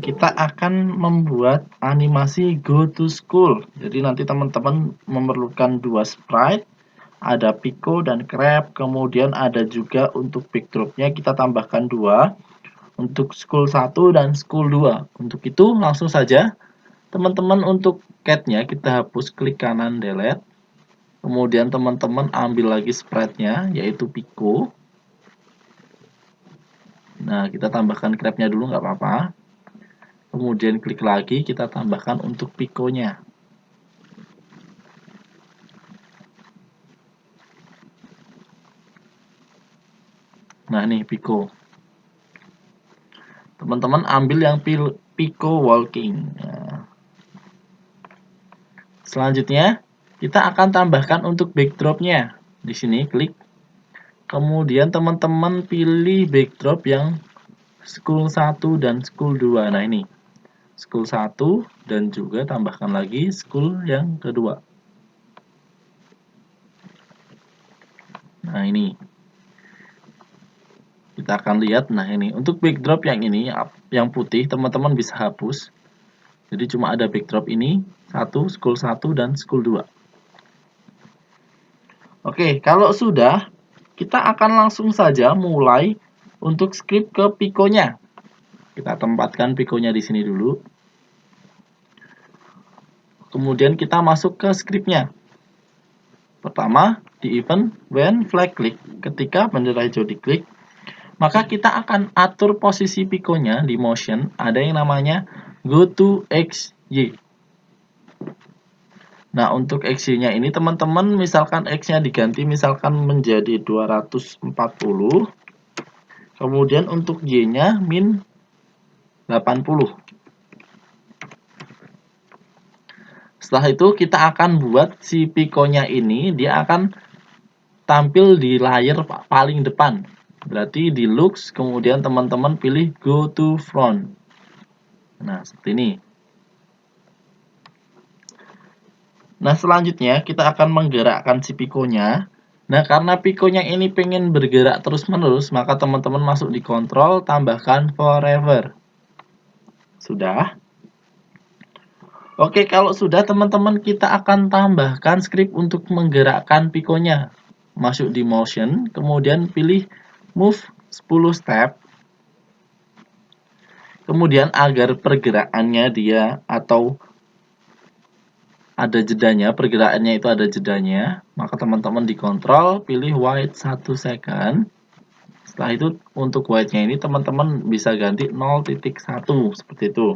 kita akan membuat animasi go to school. Jadi nanti teman-teman memerlukan dua sprite, ada Pico dan Crab, kemudian ada juga untuk backdropnya kita tambahkan dua, untuk school 1 dan school 2. Untuk itu langsung saja teman-teman untuk cat-nya kita hapus, klik kanan delete. Kemudian teman-teman ambil lagi sprite-nya yaitu Pico. Nah, kita tambahkan Crab-nya dulu nggak apa-apa. Kemudian klik lagi, kita tambahkan untuk Pico-nya. Nah, nih Pico. Teman-teman ambil yang Pico walking. Nah. Selanjutnya, kita akan tambahkan untuk backdrop-nya. Di sini klik. Kemudian teman-teman pilih backdrop yang school 1 dan school 2. Nah, ini. School 1 dan juga tambahkan lagi school yang kedua. Nah, ini. Kita akan lihat, nah ini. Untuk backdrop yang ini, yang putih, teman-teman bisa hapus. Jadi cuma ada backdrop ini, school 1 dan school 2. Oke, kalau sudah, kita akan langsung saja mulai untuk script ke Pico-nya. Kita tempatkan Pico-nya di sini dulu. Kemudian kita masuk ke script-nya. Pertama, di event when flag click, ketika bendera hijau diklik, maka kita akan atur posisi Pico-nya di motion, ada yang namanya go to XY. Nah, untuk XY-nya ini teman-teman misalkan X-nya diganti misalkan menjadi 240. Kemudian untuk Y-nya min 80. Setelah itu kita akan buat si Pico-nya ini, dia akan tampil di layar paling depan. Berarti di looks, kemudian teman-teman pilih go to front. Nah, seperti ini. Nah, selanjutnya kita akan menggerakkan si Pico-nya. Nah, karena Pico-nya ini pengen bergerak terus-menerus, maka teman-teman masuk di kontrol, tambahkan forever. Sudah? Oke, kalau sudah teman-teman kita akan tambahkan script untuk menggerakkan Pico-nya. Masuk di motion, kemudian pilih move 10 step. Kemudian agar pergerakannya dia atau ada jedanya, pergerakannya itu ada jedanya, maka teman-teman dikontrol, pilih wait 1 second. Setelah itu untuk wait-nya ini teman-teman bisa ganti 0.1 seperti itu.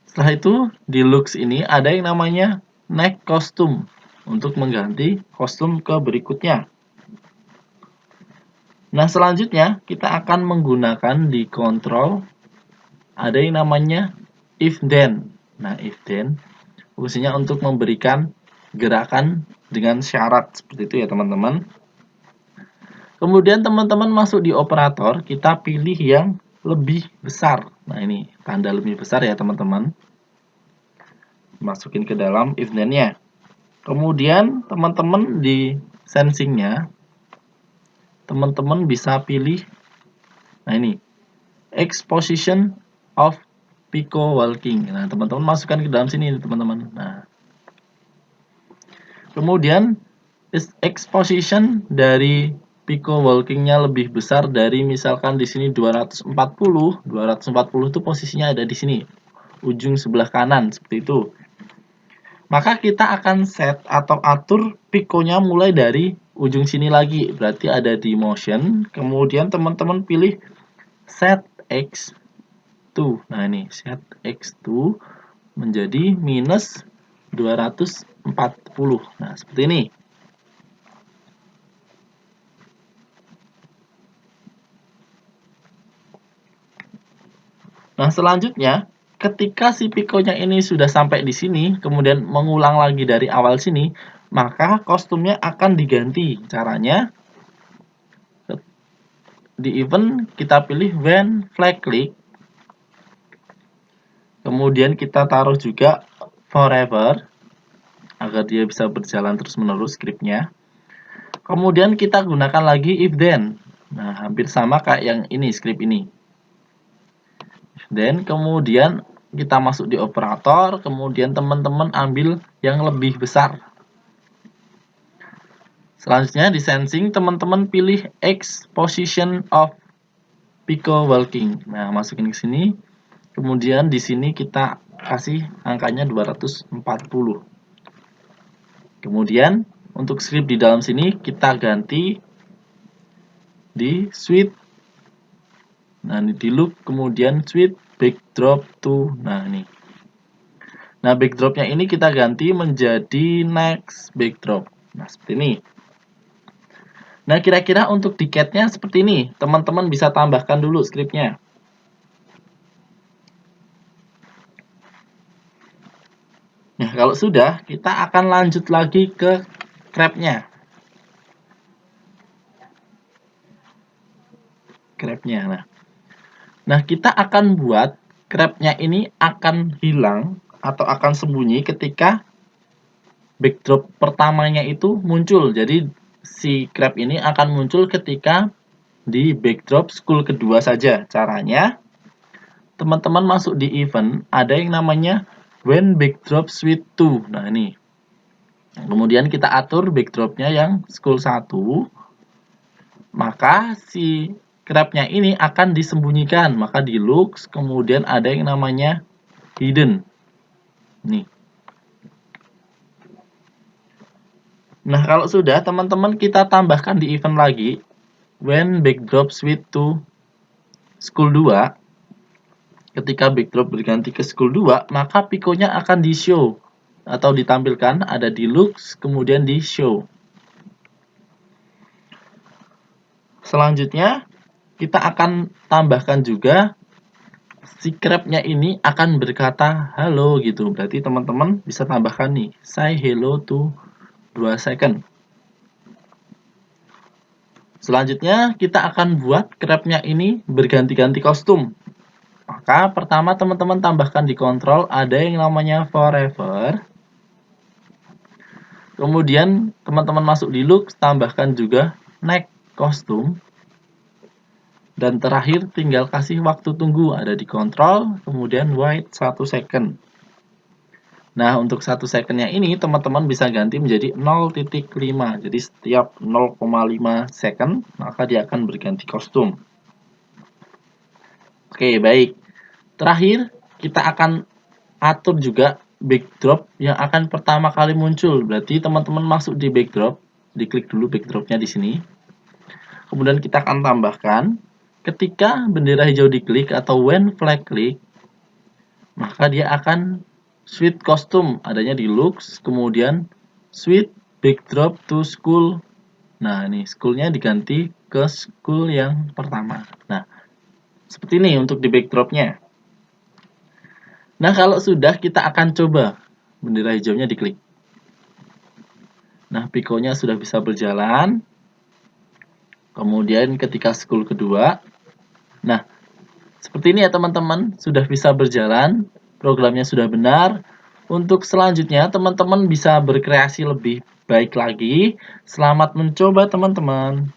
Setelah itu di looks ini ada yang namanya next costume untuk mengganti kostum ke berikutnya. Nah, selanjutnya kita akan menggunakan di control ada yang namanya if then. Nah, if then fungsinya untuk memberikan gerakan dengan syarat seperti itu ya, teman-teman. Kemudian teman-teman masuk di operator, kita pilih yang lebih besar. Nah, ini tanda lebih besar ya, teman-teman. Masukin ke dalam if then-nya. Kemudian teman-teman di sensing-nya, teman-teman bisa pilih, nah ini, exposition of Pico walking. Nah, teman-teman masukkan ke dalam sini, teman-teman. Nah, kemudian exposition dari Pico walking-nya lebih besar dari misalkan di sini 240. 240 itu posisinya ada di sini, ujung sebelah kanan seperti itu. Maka kita akan set atau atur Pico-nya mulai dari ujung sini lagi. Berarti ada di motion. Kemudian teman-teman pilih set X2. Nah, ini set X2 menjadi minus 240. Nah, seperti ini. Nah, selanjutnya ketika si Pico-nya ini sudah sampai di sini, kemudian mengulang lagi dari awal sini, maka kostumnya akan diganti. Caranya di event kita pilih when flag click, kemudian kita taruh juga forever agar dia bisa berjalan terus-menerus scriptnya. Kemudian kita gunakan lagi if then. Nah, hampir sama kayak yang ini, script ini. Dan kemudian kita masuk di operator, kemudian teman-teman ambil yang lebih besar. Selanjutnya di sensing, teman-teman pilih X position of Pico walking. Nah, masukin ke sini. Kemudian di sini kita kasih angkanya 240. Kemudian untuk script di dalam sini kita ganti di switch. Nah, ini di loop, kemudian switch backdrop to. Nah, ini. Nah, backdropnya ini kita ganti menjadi next backdrop. Nah, seperti ini. Nah, kira-kira untuk di cat-nya seperti ini. Teman-teman bisa tambahkan dulu scriptnya. Nah, kalau sudah, kita akan lanjut lagi ke grab-nya. Nah, kita akan buat grab-nya ini akan hilang atau akan sembunyi ketika backdrop pertamanya itu muncul. Jadi si grab ini akan muncul ketika di backdrop school kedua saja. Caranya, teman-teman masuk di event, ada yang namanya when backdrop switch to. Nah, ini. Kemudian kita atur backdropnya yang school 1. Maka si grabnya ini akan disembunyikan. Maka di looks, kemudian ada yang namanya hidden. Nih. Nah, kalau sudah, teman-teman kita tambahkan di event lagi. When backdrop switch to school 2. Ketika backdrop berganti ke school 2, maka Pico-nya akan di-show. Atau ditampilkan, ada di looks, kemudian di show. Selanjutnya, kita akan tambahkan juga si grab-nya ini akan berkata halo gitu. Berarti teman-teman bisa tambahkan nih, say hello to 2 second. Selanjutnya kita akan buat grab-nya ini berganti-ganti kostum. Maka pertama teman-teman tambahkan di kontrol ada yang namanya forever. Kemudian teman-teman masuk di look, tambahkan juga next kostum. Dan terakhir tinggal kasih waktu tunggu, ada di kontrol, kemudian wait 1 second. Nah, untuk 1 secondnya ini teman-teman bisa ganti menjadi 0,5. Jadi setiap 0,5 second maka dia akan berganti kostum. Oke, baik. Terakhir kita akan atur juga backdrop yang akan pertama kali muncul. Berarti teman-teman masuk di backdrop, diklik dulu backdropnya di sini. Kemudian kita akan tambahkan ketika bendera hijau diklik atau when flag klik, maka dia akan switch kostum, adanya di looks, kemudian switch backdrop to school. Nah, ini schoolnya diganti ke school yang pertama. Nah, seperti ini untuk di backdropnya. Nah, kalau sudah kita akan coba bendera hijaunya diklik. Nah, Pico-nya sudah bisa berjalan. Kemudian ketika school kedua. Nah, seperti ini ya teman-teman, sudah bisa berjalan. Programnya sudah benar. Untuk selanjutnya, teman-teman bisa berkreasi lebih baik lagi. Selamat mencoba, teman-teman.